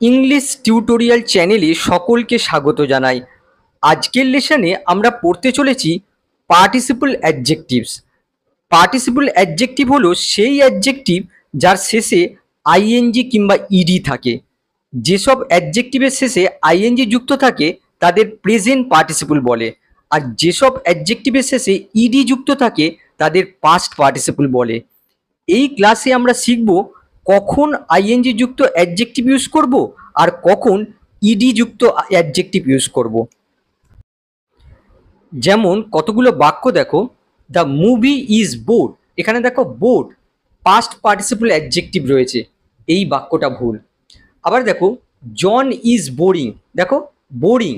English tutorial চ্যানেলে সকলকে স্বাগত জানাই। আজকের লেসনে আমরা পড়তে চলেছি পার্টিসিপল অ্যাডজেক্টিভস। পার্টিসিপল অ্যাডজেক্টিভ হলো সেই অ্যাডজেক্টিভ যার শেষে আইএনজি কিংবা ইডি থাকে। যেসব অ্যাডজেক্টিভের শেষে আইএনজি যুক্ত থাকে তাদের প্রেজেন্ট পার্টিসিপল বলে, আর যেসব অ্যাডজেক্টিভের শেষে ইডি যুক্ত থাকে তাদের পাস্ট পার্টিসিপল বলে। এই ক্লাসে আমরা শিখব কখন আইএনজি যুক্ত অ্যাডজেক্টিভ ইউজ করব আর কখন ইডি যুক্ত অ্যাডজেক্টিভ ইউজ করব। যেমন কতগুলো বাক্য দেখো, দ্য মুভি ইজ বোর্ড, এখানে দেখো বোর্ড পাস্ট পার্টিসিপল অ্যাডজেক্টিভ রয়েছে, এই বাক্যটা ভুল। আবার দেখো জন ইজ বোরিং, দেখো বোরিং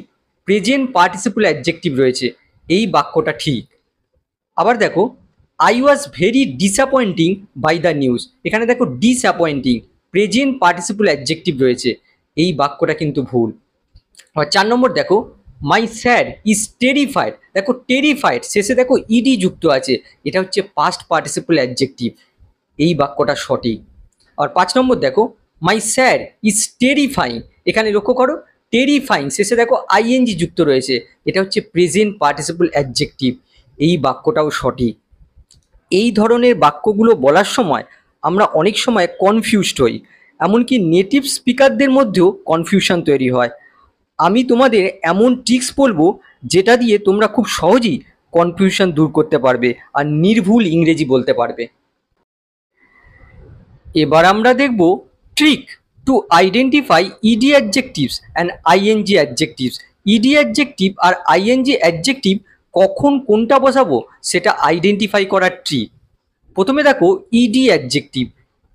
প্রেজেন্ট পার্টিসিপল অ্যাডজেক্টিভ রয়েছে, এই বাক্যটা ঠিক। আবার দেখো I was very disappointing by the news, এখানে দেখো ডিসঅ্যাপয়েন্টিং প্রেজেন্ট পার্টিসিপল অ্যাডজেক্টিভ রয়েছে, এই বাক্যটা কিন্তু ভুল। আর 4 নম্বর দেখো মাই স্যার ইজ টেরিফাইড, দেখো টেরিফাইড শেষে দেখো ইডি যুক্ত আছে, এটা হচ্ছে পাস্ট পার্টিসিপল অ্যাডজেক্টিভ, এই বাক্যটা সঠিক। আর 5 নম্বর দেখো মাই স্যার ইজ টেরিফাইং, এখানে লক্ষ্য করো টেরিফাইং শেষে দেখো আইএনজি যুক্ত রয়েছে, এটা হচ্ছে প্রেজেন্ট পার্টিসিপল অ্যাডজেক্টিভ, এই বাক্যটাও সঠিক। এই ধরনের বাক্যগুলো বলার সময় আমরা অনেক সময় কনফিউজড হই, এমনকি নেটিভ স্পিকারদের মধ্যেও কনফিউশন তৈরি হয়। আমি তোমাদের এমন ট্রিক্স বলবো যেটা দিয়ে তোমরা খুব সহজেই কনফিউশন দূর করতে পারবে আর নির্ভুল ইংরেজি বলতে পারবে। এবার আমরা দেখব trick to identify ED adjectives and ING adjectives. ED adjective আর আইএনজি অ্যাডজেক্টিভ কখন কোনটা বসাবো সেটা আইডেন্টিফাই করার ট্রিক। প্রথমে দেখো ইডি অ্যাডজেক্টিভ।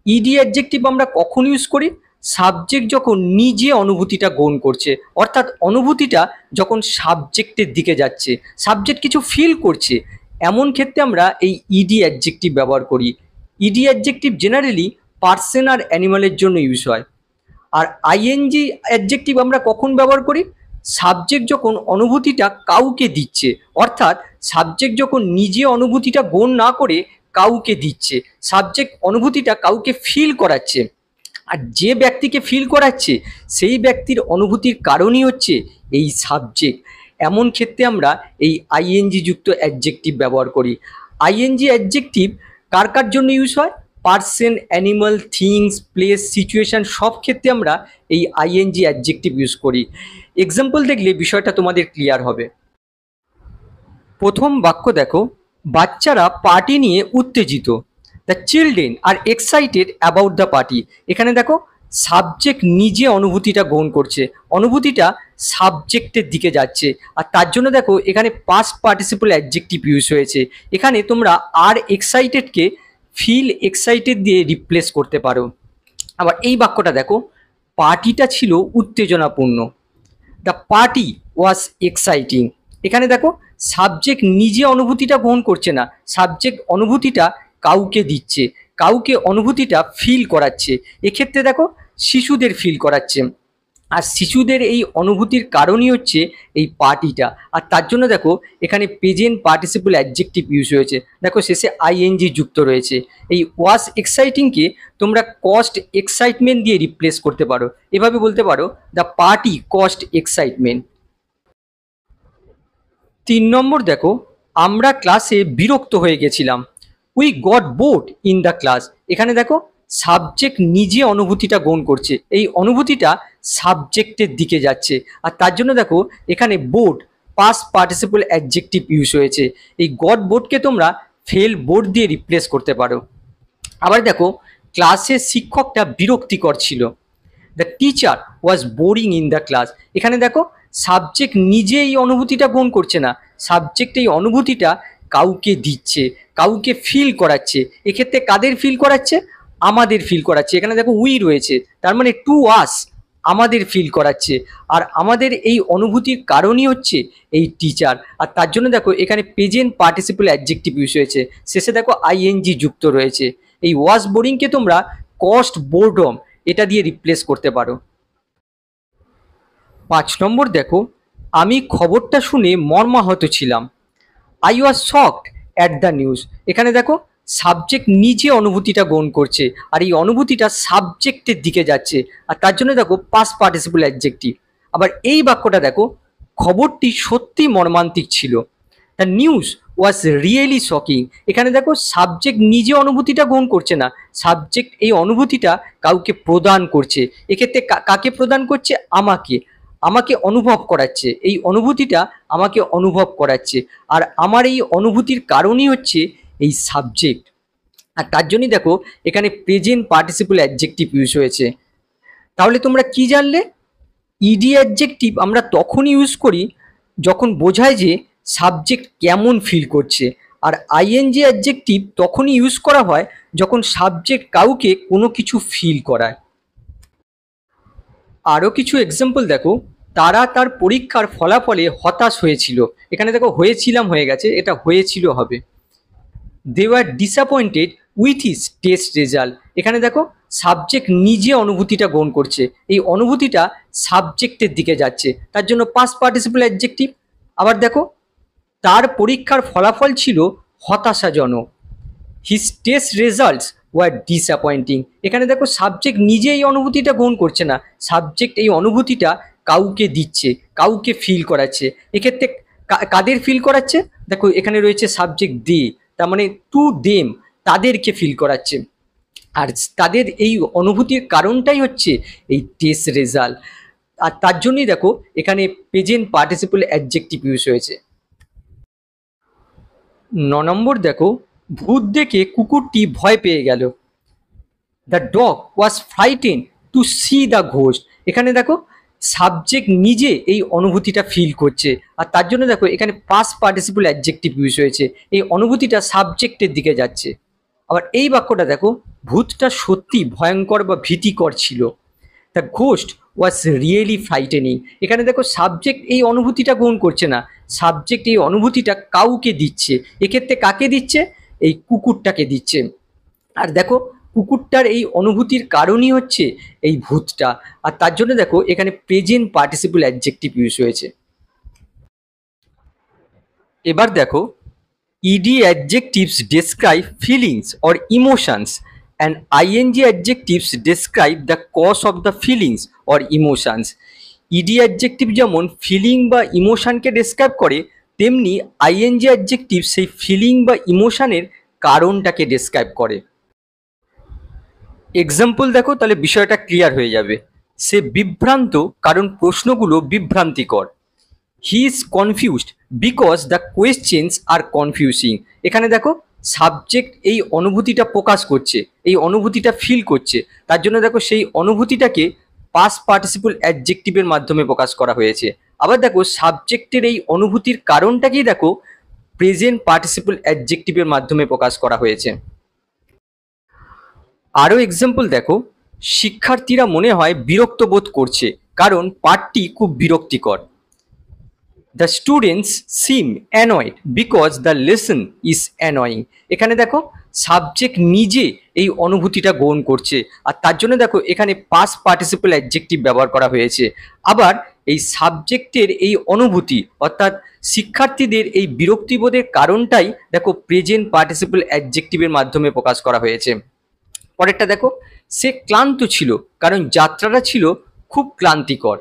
ইডি অ্যাডজেক্টিভ আমরা কখন ইউজ করি? সাবজেক্ট যখন নিজে অনুভূতিটা গ্রহণ করছে, অর্থাৎ অনুভূতিটা যখন সাবজেক্টের দিকে যাচ্ছে, সাবজেক্ট কিছু ফিল করছে, এমন ক্ষেত্রে আমরা এই ইডি অ্যাডজেক্টিভ ব্যবহার করি। ইডি অ্যাডজেক্টিভ জেনারেলি পার্সন আর অ্যানিমালের জন্য ইউজ হয়। আর আইএনজি অ্যাডজেক্টিভ আমরা কখন ব্যবহার করি? সাবজেক্ট যখন অনুভূতিটা কাউকে দিচ্ছে, অর্থাৎ সাবজেক্ট যখন নিজে অনুভূতিটা গ্রহণ না করে কাউকে দিচ্ছে, সাবজেক্ট অনুভূতিটা কাউকে ফিল করাচ্ছে, আর যে ব্যক্তিকে ফিল করাচ্ছে সেই ব্যক্তির অনুভূতির কারণই হচ্ছে এই সাবজেক্ট, এমন ক্ষেত্রে আমরা এই আইএনজি যুক্ত অ্যাডজেক্টিভ ব্যবহার করি। আইএনজি অ্যাডজেক্টিভ কার কার জন্য ইউজ হয়? Person, animal, things, place, situation, সব ক্ষেত্রে আমরা এই আইএনজি অ্যাডজেক্টিভ ইউজ করি। এক্সাম্পল দেখলে বিষয়টা তোমাদের ক্লিয়ার হবে। প্রথম বাক্য দেখো, বাচ্চারা পার্টি নিয়ে উত্তেজিত, the children are excited about the party, এখানে দেখো সাবজেক্ট নিজে অনুভূতিটা গ্রহণ করছে, অনুভূতিটা সাবজেক্টের দিকে যাচ্ছে, আর তার জন্য দেখো এখানে পাস্ট পার্টিসিপল অ্যাডজেক্টিভ ইউজ হয়েছে। এখানে তোমরা আর এক্সাইটেডকে ফিল এক্সাইটেড দিয়ে রিপ্লেস করতে পারো। আবার এই বাক্যটা দেখো, পার্টিটা ছিল উত্তেজনাপূর্ণ, দ্য পার্টি ওয়াজ এক্সাইটিং, এখানে দেখো সাবজেক্ট নিজে অনুভূতিটা গ্রহণ করছে না, সাবজেক্ট অনুভূতিটা কাউকে দিচ্ছে, কাউকে অনুভূতিটা ফিল করাচ্ছে, এক্ষেত্রে দেখো শিশুদের ফিল করাচ্ছে, আর শিশুদের এই অনুভূতির কারণই হচ্ছে এই পার্টিটা, আর তার জন্য দেখো এখানে প্রেজেন্ট পার্টিসিপল অ্যাডজেক্টিভ ইউজ হয়েছে, দেখো শেষে আইএনজি যুক্ত রয়েছে। এই ওয়াজ এক্সাইটিংকে তোমরা কস্ট এক্সাইটমেন্ট দিয়ে রিপ্লেস করতে পারো, এভাবে বলতে পারো দ্য পার্টি কস্ট এক্সাইটমেন্ট। 3 নম্বর দেখো, আমরা ক্লাসে বিরক্ত হয়ে গেছিলাম, we got board in the class, এখানে দেখো সাবজেক্ট নিজে অনুভূতিটা গ্রহণ করছে, এই অনুভূতিটা সাবজেক্টের দিকে যাচ্ছে, আর তার জন্য দেখো এখানে board past participle adjective use হয়েছে। এই গট বোর্ডকে তোমরা ফেল বোর্ড দিয়ে রিপ্লেস করতে পারো। আবার দেখো ক্লাসে শিক্ষকটা বিরক্তিকর ছিল, the teacher was boring in the class, এখানে দেখো সাবজেক্ট নিজে এই অনুভূতিটা গ্রহণ করছে না, সাবজেক্ট এই অনুভূতিটা কাউকে দিচ্ছে, কাউকে ফিল করাচ্ছে, এক্ষেত্রে কাদের ফিল করাচ্ছে? আমাদের ফিল করাচ্ছে, এখানে দেখো উই রয়েছে, তার মানে টু আস, আমাদের ফিল করাচ্ছে, আর আমাদের এই অনুভূতির কারণই হচ্ছে এই টিচার, আর তার জন্য দেখো এখানে প্রেজেন্ট পার্টিসিপল অ্যাডজেক্টিভ ইউজ হয়েছে, শেষে দেখো আইএনজি যুক্ত রয়েছে। এই ওয়াজ বোরিংকে তোমরা কস্ট বোরডম এটা দিয়ে রিপ্লেস করতে পারো। 5 নম্বর দেখো, আমি খবরটা শুনে মর্মাহত ছিলাম, I was shocked at the news, এখানে দেখো সাবজেক্ট নিজে অনুভূতিটা গ্রহণ করছে আর এই অনুভূতিটা সাবজেক্টের দিকে যাচ্ছে, আর তার জন্য দেখো পাস্ট পার্টিসিপল অ্যাডজেক্টিভ। আবার এই বাক্যটা দেখো, খবরটি সত্যি মর্মান্তিক ছিল, the news was really shocking. এখানে দেখো সাবজেক্ট নিজে অনুভূতিটা গ্রহণ করছে না, সাবজেক্ট এই অনুভূতিটা কাউকে প্রদান করছে। এক্ষেত্রে কাকে প্রদান করছে? আমাকে, আমাকে অনুভব করাচ্ছে, এই অনুভূতিটা আমাকে অনুভব করাচ্ছে, আর আমার এই অনুভূতির কারণই হচ্ছে এই সাবজেক্ট। আর তার জন্যই দেখো এখানে প্রেজেন্ট পার্টিসিপল অ্যাডজেক্টিভ ইউজ হয়েছে। তাহলে তোমরা কি জানলে? ইডি অ্যাডজেক্টিভ আমরা তখনই ইউজ করি যখন বোঝায় যে সাবজেক্ট কেমন ফিল করছে, আর আইএনজি অ্যাডজেক্টিভ তখনই ইউজ করা হয় যখন সাবজেক্ট কাউকে কোনো কিছু ফিল করায়। আরও কিছু এক্সাম্পল দেখো, তারা তার পরীক্ষার ফলাফলে হতাশ হয়েছিল। এখানে দেখো হয়েছিলাম হয়ে গেছে, এটা হয়েছিল হবে। They were disappointed with his test result. এখানে দেখো সাবজেক্ট নিজে অনুভূতিটা গ্রহণ করছে, এই অনুভূতিটা সাবজেক্টের দিকে যাচ্ছে, তার জন্য পাস্ট পার্টিসিপল অ্যাডজেক্টিভ। আবার দেখো তার পরীক্ষার ফলাফল ছিল হতাশাজনক, his test results were disappointing. এখানে দেখো সাবজেক্ট নিজে এই অনুভূতিটা গ্রহণ করছে না, সাবজেক্ট এই অনুভূতিটা কাউকে দিচ্ছে, কাউকে ফিল করাচ্ছে। এক্ষেত্রে কাদের ফিল করাচ্ছে? দেখো এখানে রয়েছে সাবজেক্ট দে, তার মানে টু দেম, তাদেরকে ফিল করাচ্ছে, আর তাদের এই অনুভূতির কারণটাই হচ্ছে এই টেস্ট রেজাল্ট। আর তার জন্যই দেখো এখানে প্রেজেন্ট পার্টিসিপল অ্যাডজেক্টিভ ইউজ হয়েছে। 9 নম্বর দেখো, ভূত দেখে কুকুরটি ভয় পেয়ে গেল, the dog was frightened to see the ghost. এখানে দেখো সাবজেক্ট নিজে এই অনুভূতিটা ফিল করছে, আর তার জন্য দেখো এখানে পাস্ট পার্টিসিপল অ্যাডজেক্টিভ ইউজ হয়েছে, এই অনুভূতিটা সাবজেক্টের দিকে যাচ্ছে। আবার এই বাক্যটা দেখো, ভূতটা সত্যি ভয়ঙ্কর বা ভীতিকর ছিল, the ghost was really frightening. এখানে দেখো সাবজেক্ট এই অনুভূতিটা গ্রহণ করছে না, সাবজেক্ট এই অনুভূতিটা কাউকে দিচ্ছে। এক্ষেত্রে কাকে দিচ্ছে? এই কুকুরটাকে দিচ্ছে। আর দেখো কুকুরটার এই অনুভূতির কারণই হচ্ছে এই ভূতটা, আর তার জন্য দেখো এখানে প্রেজেন্ট পার্টিসিপল অ্যাডজেক্টিভ ইউজ হয়েছে। এবার দেখো, ED adjectives describe feelings or emotions and ING adjectives describe the cause of the feelings or emotions. ED adjective যেমন ফিলিং বা ইমোশনকে ডেসক্রাইব করে, তেমনি আইএনজি অ্যাডজেক্টিভ সেই ফিলিং বা ইমোশনের কারণটাকে ডেসক্রাইব করে। এক্সাম্পল দেখো, তাহলে বিষয়টা ক্লিয়ার হয়ে যাবে। সে বিভ্রান্ত কারণ প্রশ্নগুলো বিভ্রান্তিকর, he is confused because the questions are confusing. এখানে দেখো সাবজেক্ট এই অনুভূতিটা প্রকাশ করছে, এই অনুভূতিটা ফিল করছে, তার জন্য দেখো সেই অনুভূতিটাকে পাস্ট পার্টিসিপল অ্যাডজেক্টিভের মাধ্যমে প্রকাশ করা হয়েছে। আবার দেখো সাবজেক্টের এই অনুভূতির কারণটাকেই দেখো প্রেজেন্ট পার্টিসিপল অ্যাডজেক্টিভের মাধ্যমে প্রকাশ করা হয়েছে। আরও এক্সাম্পল দেখো, শিক্ষার্থীরা মনে হয় বিরক্ত বোধ করছে কারণ পাঠটি খুব বিরক্তিকর, the students SIM annoyed because the lesson is annoying. এখানে দেখো সাবজেক্ট নিজে এই অনুভূতিটা গ্রহণ করছে, আর তার জন্য দেখো এখানে পাস্ট পার্টিসিপল অ্যাডজেক্টিভ ব্যবহার করা হয়েছে। আবার এই সাবজেক্টের এই অনুভূতি অর্থাৎ শিক্ষার্থীদের এই বিরক্তিবোধের কারণটাই দেখো প্রেজেন্ট পার্টিসিপল অ্যাডজেক্টিভের মাধ্যমে প্রকাশ করা হয়েছে। পরেরটা দেখো, সে ক্লান্ত ছিল কারণ যাত্রাটা ছিল খুব ক্লান্তিকর,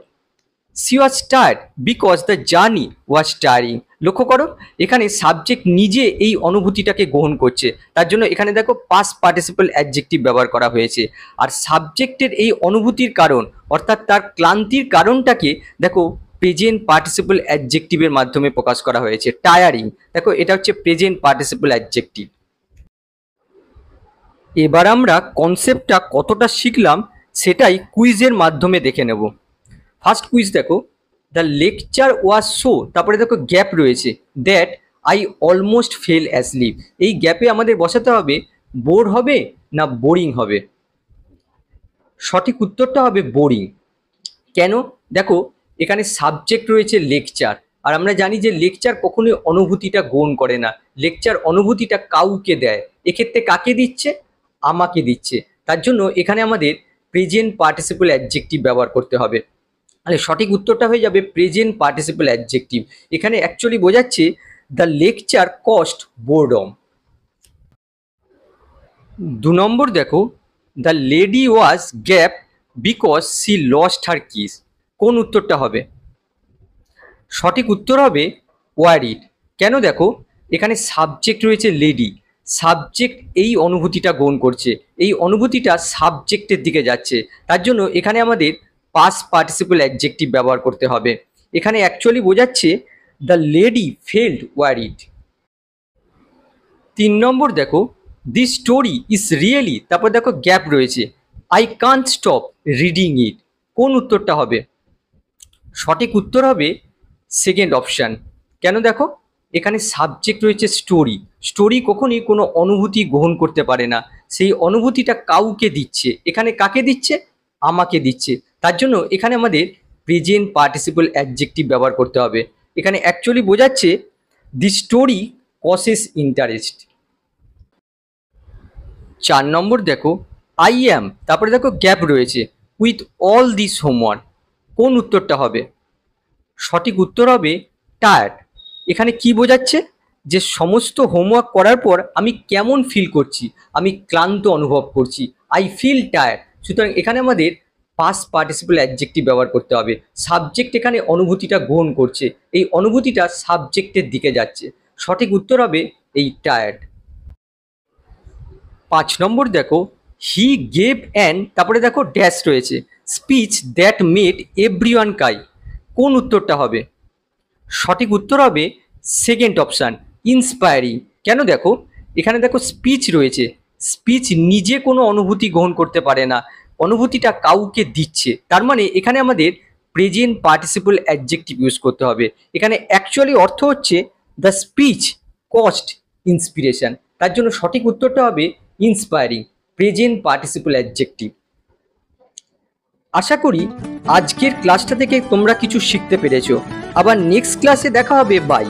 C was tired because the journey was tiring. লক্ষ্য করো এখানে সাবজেক্ট নিজে এই অনুভূতিটাকে গ্রহণ করছে, তার জন্য এখানে দেখো পাস্ট পার্টিসিপল অ্যাডজেক্টিভ ব্যবহার করা হয়েছে। আর সাবজেক্টের এই অনুভূতির কারণ অর্থাৎ তার ক্লান্তির কারণটাকে দেখো প্রেজেন্ট পার্টিসিপল অ্যাডজেক্টিভের মাধ্যমে প্রকাশ করা হয়েছে, টায়ারিং। দেখো এটা হচ্ছে প্রেজেন্ট পার্টিসিপল অ্যাডজেক্টিভ। এবার আমরা কনসেপ্টটা কতটা শিখলাম সেটাই কুইজের মাধ্যমে দেখে নেব। ফার্স্ট কুইজ দেখো, দ্য লেকচার ওয়াজ সো, তারপরে দেখো গ্যাপ রয়েছে, that I almost fail asleep. এই গ্যাপে আমাদের বসাতে হবে বোর হবে না বোরিং হবে। সঠিক উত্তরটা হবে বোরিং। কেন? দেখো এখানে সাবজেক্ট রয়েছে লেকচার, আর আমরা জানি যে লেকচার কখনোই অনুভূতিটা গ্রহণ করে না, লেকচার অনুভূতিটা কাউকে দেয়। এক্ষেত্রে কাকে দিচ্ছে? আমাকে দিচ্ছে, তার জন্য এখানে আমাদের প্রেজেন্ট পার্টিসিপল অ্যাডজেক্টিভ ব্যবহার করতে হবে। তাহলে সঠিক উত্তরটা হয়ে যাবে প্রেজেন্ট পার্টিসিপল অ্যাডজেক্টিভ। এখানে অ্যাকচুয়ালি বোঝাচ্ছে the lecture caused boredom. 2 number দেখো, the lady was gap because she lost her keys. কোন উত্তরটা হবে? সঠিক উত্তর হবে ওয়ারিড। কেন? দেখো, এখানে সাবজেক্ট রয়েছে লেডি, সাবজেক্ট এই অনুভূতিটা গ্রহণ করছে, এই অনুভূতিটা সাবজেক্টের দিকে যাচ্ছে, তার জন্য এখানে আমাদের পাস্ট পার্টিসিপল অ্যাডজেক্টিভ ব্যবহার করতে হবে। এখানে অ্যাকচুয়ালি বোঝাচ্ছে দ্য লেডি ফেল্ট ওয়ারিড। 3 নম্বর দেখো, দিস স্টোরি ইজ রিয়েলি, তারপর দেখো গ্যাপ রয়েছে, আই কান্ট স্টপ রিডিং ইট। কোন উত্তরটা হবে? সঠিক উত্তর হবে সেকেন্ড অপশান। কেন? দেখো, এখানে সাবজেক্ট রয়েছে স্টোরি, স্টোরি কখনই কোনো অনুভূতি গ্রহণ করতে পারে না, সেই অনুভূতিটা কাউকে দিচ্ছে, এখানে কাকে দিচ্ছে? আমাকে দিচ্ছে, তার জন্য এখানে আমাদের প্রেজেন্ট পার্টিসিপল অ্যাডজেক্টিভ ব্যবহার করতে হবে। এখানে অ্যাকচুয়ালি বোঝাচ্ছে দি স্টোরি কসেস ইন্টারেস্ট। 4 নম্বর দেখো, আই অ্যাম, তারপরে দেখো গ্যাপ রয়েছে, উইথ অল দিস হোমওয়ার্ক। কোন উত্তরটা হবে? সঠিক উত্তর হবে টায়ার্ড। এখানে কি বোঝাচ্ছে? যে সমস্ত হোমওয়ার্ক করার পর আমি কেমন ফিল করছি, আমি ক্লান্ত অনুভব করছি, আই ফিল টায়ার্ড। সুতরাং এখানে আমাদের পাস্ট পার্টিসিপল অ্যাডজেক্টিভ ব্যবহার করতে হবে। সাবজেক্ট এখানে অনুভূতিটা গ্রহণ করছে, এই অনুভূতিটা সাবজেক্টের দিকে যাচ্ছে, সঠিক উত্তর হবে এই টায়ার্ড। 5 নম্বর দেখো, হি গেভ অ্যান, তারপরে দেখো ড্যাশ রয়েছে, speech that made everyone Cry. কোন উত্তরটা হবে? সঠিক উত্তর হবে সেকেন্ড অপশান, ইন্সপায়ারিং। কেন? দেখো, এখানে দেখো স্পিচ রয়েছে, স্পিচ নিজে কোনো অনুভূতি গ্রহণ করতে পারে না, অনুভূতিটা কাউকে দিচ্ছে, তার মানে এখানে আমাদের প্রেজেন্ট পার্টিসিপল অ্যাডজেক্টিভ ইউজ করতে হবে। এখানে অ্যাকচুয়ালি অর্থ হচ্ছে দ্য স্পিচ কস্ট ইন্সপিরেশন, তার জন্য সঠিক উত্তরটা হবে ইন্সপায়ারিং, প্রেজেন্ট পার্টিসিপল অ্যাডজেক্টিভ। আশা করি আজকের ক্লাসটা থেকে তোমরা কিছু শিখতে পেরেছো। আবার নেক্সট ক্লাসে দেখা হবে। বাই।